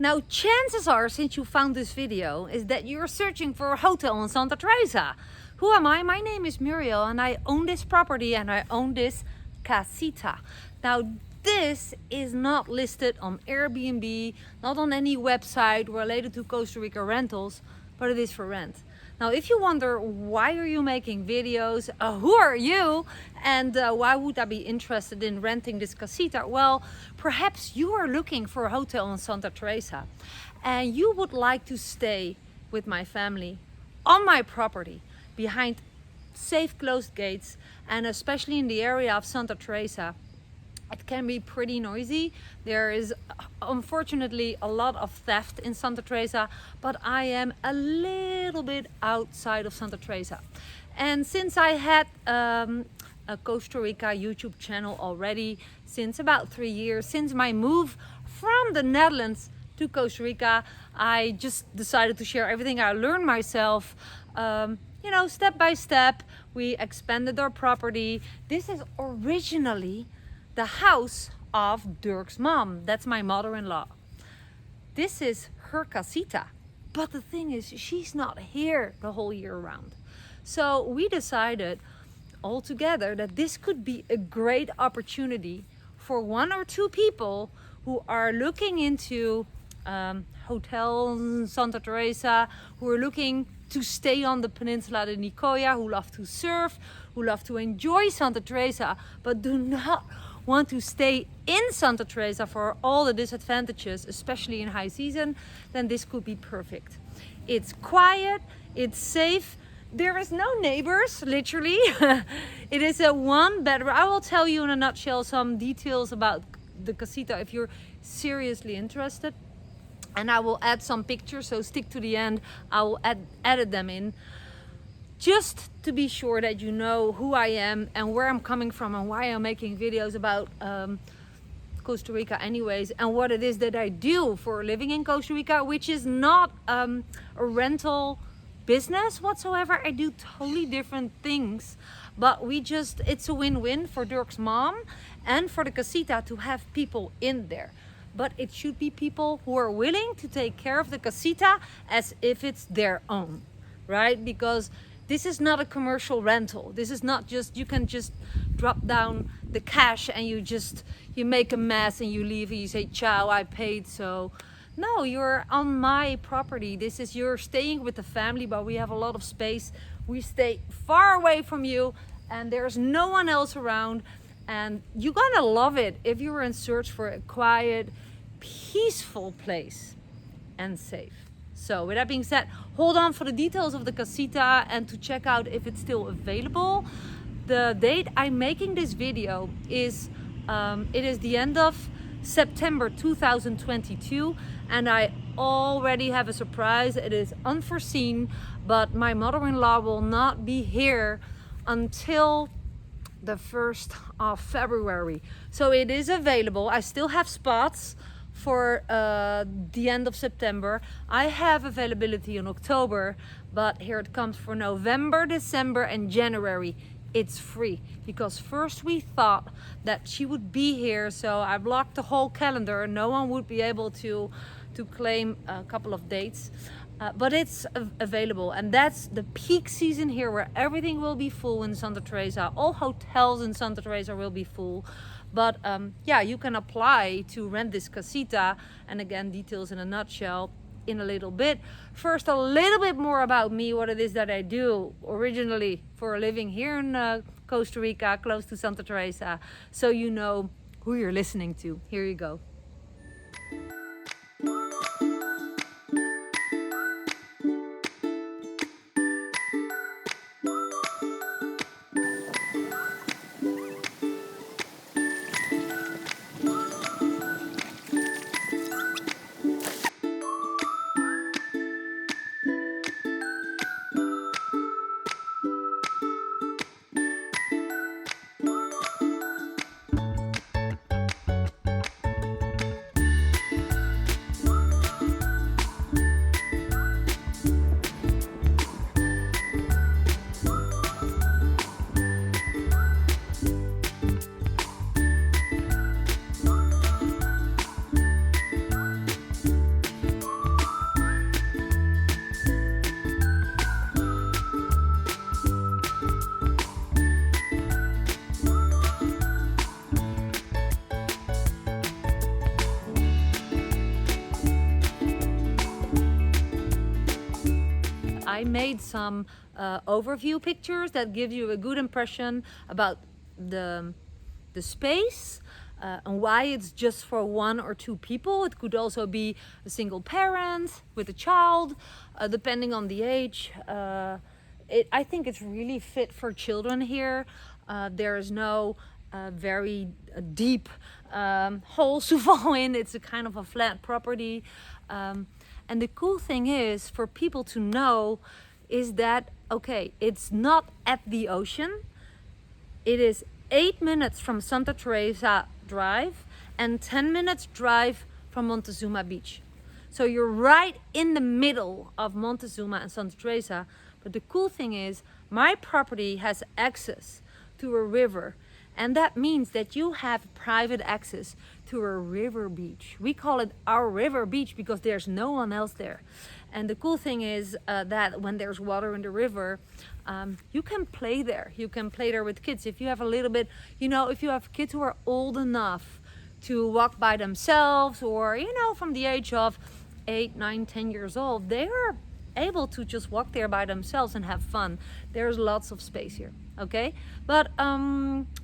Now, chances are, since you found this video, is that you're searching for a hotel in Santa Teresa. Who am I? My name is Muriel and I own this property and I own this Casita. Now, this is not listed on Airbnb, not on any website related to Costa Rica rentals, but it is for rent. Now, if you wonder why are you making videos, who are you, and why would I be interested in renting this casita? Well, perhaps you are looking for a hotel in Santa Teresa and you would like to stay with my family on my property behind safe closed gates, and especially in the area of Santa Teresa. It can be pretty noisy. There is unfortunately a lot of theft in Santa Teresa, but I am a little bit outside of Santa Teresa. And since I had a Costa Rica YouTube channel already since about 3 years, since my move from the Netherlands to Costa Rica, I just decided to share everything I learned myself. Step by step, we expanded our property. This is originally the house of Dirk's mom. That's my mother-in-law. This is her casita. But the thing is, she's not here the whole year round. So we decided all together that this could be a great opportunity for 1 or 2 people who are looking into hotels in Santa Teresa, who are looking to stay on the peninsula de Nicoya, who love to surf, who love to enjoy Santa Teresa, but do not want to stay in Santa Teresa for all the disadvantages, especially in high season. Then this could be perfect. It's quiet, it's safe, there is no neighbors, literally. It is a 1-bedroom. I will tell you in a nutshell some details about the casita if you're seriously interested. And I will add some pictures, so stick to the end. I will edit them in, just to be sure that you know who I am and where I'm coming from and why I'm making videos about Costa Rica anyways, and what it is that I do for living in Costa Rica, which is not a rental business whatsoever. I do totally different things, but it's a win-win for Dirk's mom and for the casita to have people in there. But it should be people who are willing to take care of the casita as if it's their own, right? Because this is not a commercial rental. This is not just, you can just drop down the cash and you make a mess and you leave and you say, ciao, I paid. So no, you're on my property. You're staying with the family, but we have a lot of space. We stay far away from you and there's no one else around. And you're gonna love it if you're in search for a quiet, peaceful place and safe. So with that being said, hold on for the details of the casita and to check out if it's still available. The date I'm making this video is it is the end of September 2022, and I already have a surprise. It is unforeseen, but my mother-in-law will not be here until the 1st of February. So it is available. I still have spots for the end of September. I have availability in October, but here it comes for November, December and January. It's free, because first we thought that she would be here, so I blocked the whole calendar. No one would be able to claim a couple of dates. But it's available, and that's the peak season here where everything will be full in Santa Teresa. All hotels in Santa Teresa will be full. But yeah, you can apply to rent this casita, and again, details in a nutshell in a little bit. First, a little bit more about me, what it is that I do originally for a living here in Costa Rica, close to Santa Teresa, so you know who you're listening to. Here you go. I made some overview pictures that give you a good impression about the space and why it's just for 1 or 2 people. It could also be a single parent with a child, depending on the age. I think it's really fit for children here. There is no very deep holes to fall in. It's a kind of a flat property. And the cool thing is for people to know is that, okay, it's not at the ocean. It is 8 minutes from Santa Teresa Drive and 10 minutes drive from Montezuma Beach. So you're right in the middle of Montezuma and Santa Teresa. But the cool thing is my property has access to a river, and that means that you have private access to a river beach. We call it our river beach because there's no one else there. And the cool thing is that when there's water in the river, you can play there. You can play there with kids. If you have a little bit, if you have kids who are old enough to walk by themselves, or, from the age of 8, 9, 10 years old, they are able to just walk there by themselves and have fun. There's lots of space here, okay? But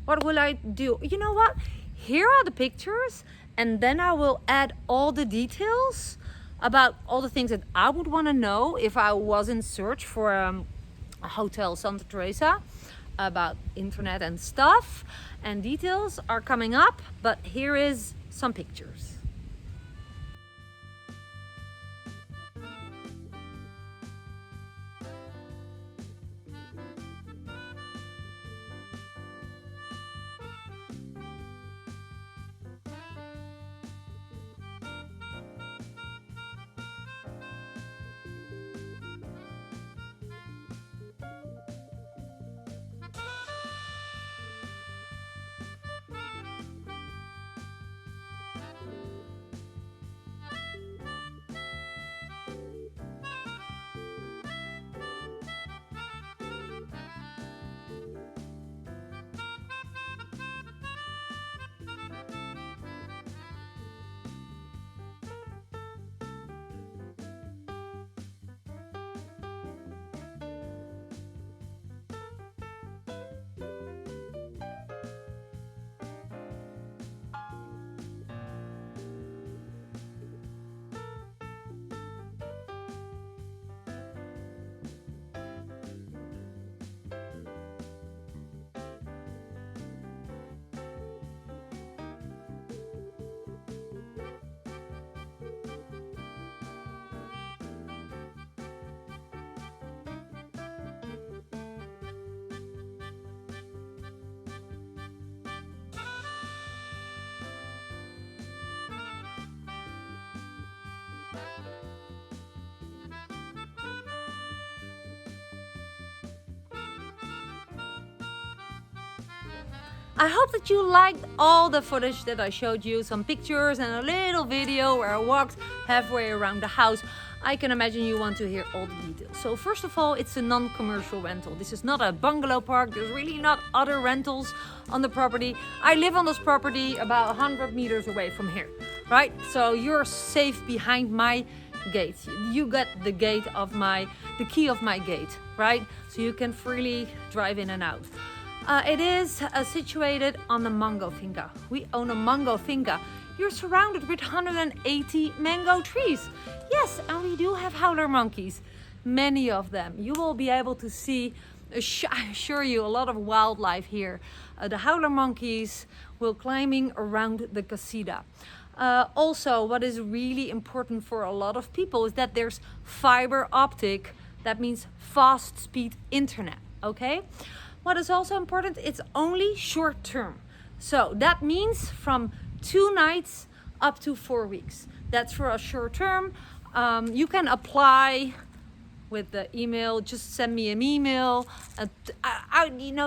what will I do? You know what? Here are the pictures, and then I will add all the details about all the things that I would want to know if I was in search for a hotel Santa Teresa, about internet and stuff, and details are coming up, but here is some pictures. I hope that you liked all the footage that I showed you, some pictures and a little video where I walked halfway around the house. I can imagine you want to hear all the details. So first of all, it's a non-commercial rental. This is not a bungalow park. There's really not other rentals on the property. I live on this property about 100 meters away from here, right? So you're safe behind my gate. You got the key of my gate, right? So you can freely drive in and out. It is situated on the mango finca. We own a mango finca. You're surrounded with 180 mango trees. Yes, and we do have howler monkeys, many of them. You will be able to see, I assure you, a lot of wildlife here. The howler monkeys will climbing around the casita. Also, what is really important for a lot of people is that there's fiber optic. That means fast speed internet, okay? What is also important, it's only short term. So that means from 2 nights up to 4 weeks. That's for a short term. You can apply with the email, just send me an email.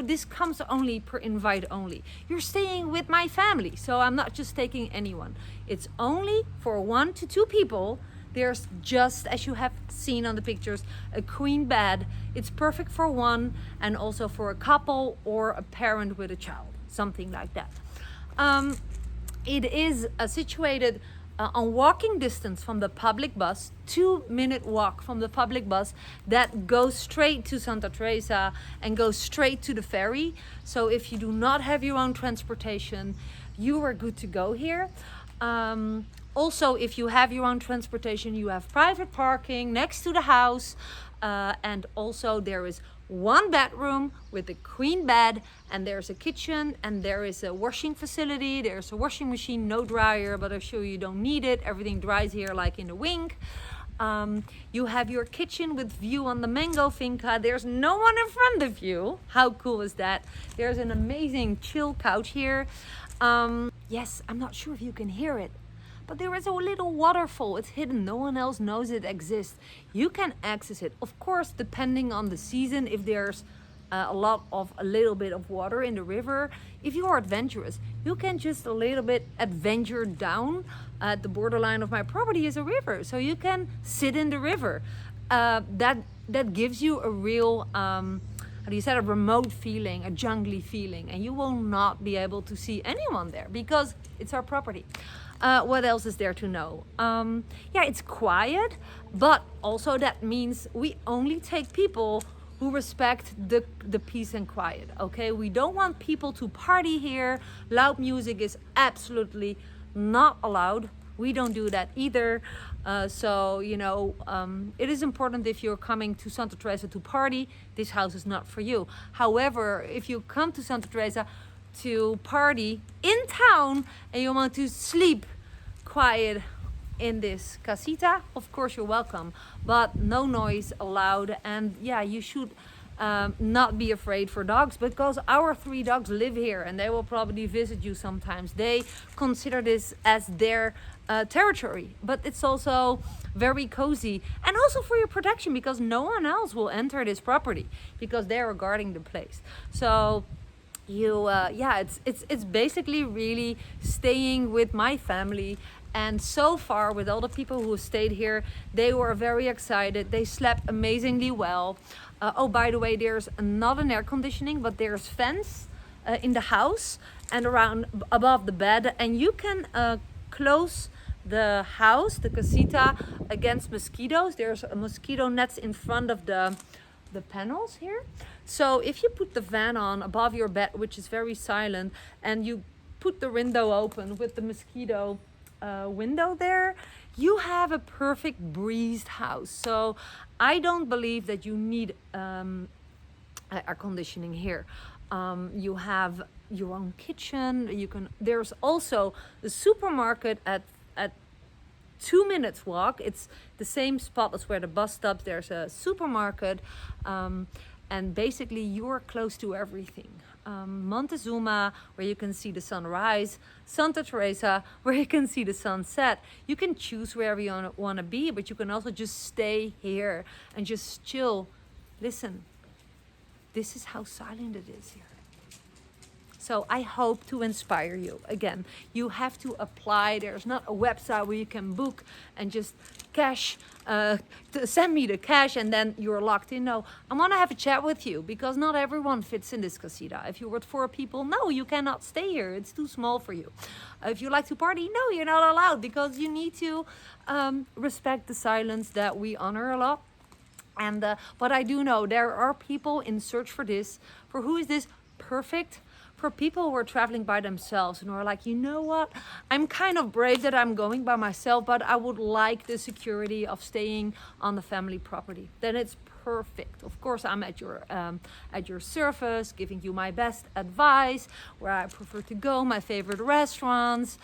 This comes only per invite only. You're staying with my family, so I'm not just taking anyone. It's only for 1 to 2 people. There's just, as you have seen on the pictures, a queen bed. It's perfect for one and also for a couple or a parent with a child, something like that. It is situated on walking distance from the public bus, 2-minute walk from the public bus that goes straight to Santa Teresa and goes straight to the ferry. So if you do not have your own transportation, you are good to go here. Also, if you have your own transportation, you have private parking next to the house. And also there is one bedroom with a queen bed, and there's a kitchen, and there is a washing facility. There's a washing machine, no dryer, but I'm sure you don't need it. Everything dries here like in a wink. You have your kitchen with view on the mango finca. There's no one in front of you. How cool is that? There's an amazing chill couch here. Yes, I'm not sure if you can hear it, but there is a little waterfall. It's hidden. No one else knows it exists. You can access it. Of course, depending on the season, if there's a little bit of water in the river, if you are adventurous, you can just a little bit adventure down. At the borderline of my property is a river, so you can sit in the river. That gives you a real, how do you say, a remote feeling, a jungly feeling, and you will not be able to see anyone there because it's our property. What else is there to know? Yeah, it's quiet, but also that means we only take people who respect the peace and quiet, okay? We don't want people to party here. Loud music is absolutely not allowed. We don't do that either. So, you know, it is important if you're coming to Santa Teresa to party, this house is not for you. However, if you come to Santa Teresa to party in town and you want to sleep quiet in this casita, of course you're welcome, but no noise allowed. And yeah, you should not be afraid for dogs, because our 3 dogs live here and they will probably visit you sometimes. They consider this as their territory, but it's also very cozy and also for your protection, because no one else will enter this property because they are guarding the place. So you yeah, it's basically really staying with my family. And so far, with all the people who stayed here, they were very excited. They slept amazingly well. Oh, by the way, there's not an air conditioning, but there's fans in the house and around above the bed, and you can close the house, the casita, against mosquitoes. There's a mosquito nets in front of the panels here. So if you put the fan on above your bed, which is very silent, and you put the window open with the mosquito window there, you have a perfect breezed house. So I don't believe that you need air conditioning here. You have your own kitchen. You can. There's also the supermarket at 2 minutes walk. It's the same spot as where the bus stops. There's a supermarket, and basically you're close to everything. Montezuma, where you can see the sunrise, Santa Teresa, where you can see the sunset. You can choose wherever you want to be, but you can also just stay here and just chill. Listen, this is how silent it is here. So I hope to inspire you. Again, you have to apply. There's not a website where you can book and just cash, send me the cash and then you're locked in. No, I want to have a chat with you, because not everyone fits in this casita. If you're with 4 people, no, you cannot stay here. It's too small for you. If you like to party, no, you're not allowed, because you need to respect the silence that we honor a lot. And but I do know there are people in search for this, for who is this perfect, for people who are traveling by themselves and who are like, you know what, I'm kind of brave that I'm going by myself, but I would like the security of staying on the family property. Then it's perfect. Of course, I'm at your service, giving you my best advice, where I prefer to go, my favorite restaurants.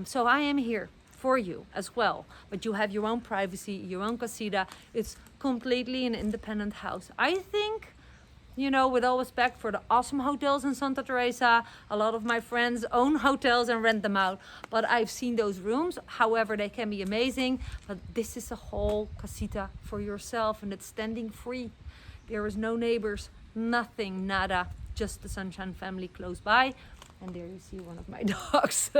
So I am here for you as well, but you have your own privacy, your own casita. It's completely an independent house. I think, you know, with all respect for the awesome hotels in Santa Teresa, a lot of my friends own hotels and rent them out, but I've seen those rooms. However, they can be amazing, but this is a whole casita for yourself, and it's standing free. There is no neighbors, nothing, nada, just the Sunshine family close by. And there you see one of my dogs.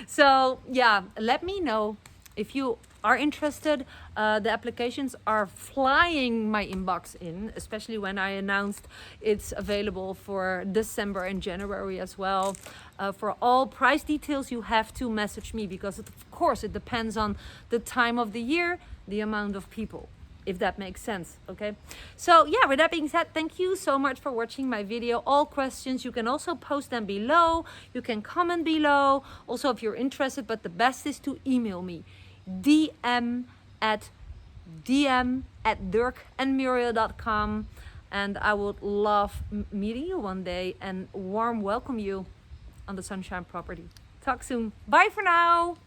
So yeah, let me know if you are interested, the applications are flying my inbox in, especially when I announced it's available for December and January as well. For all price details, you have to message me, because of course it depends on the time of the year, the amount of people, if that makes sense. Okay, so yeah, with that being said, thank you so much for watching my video. All questions, you can also post them below, you can comment below also if you're interested, but the best is to email me, dm at dirkandmuriel.com, and I would love meeting you one day and warm welcome you on the Sunshine property. Talk soon. Bye for now.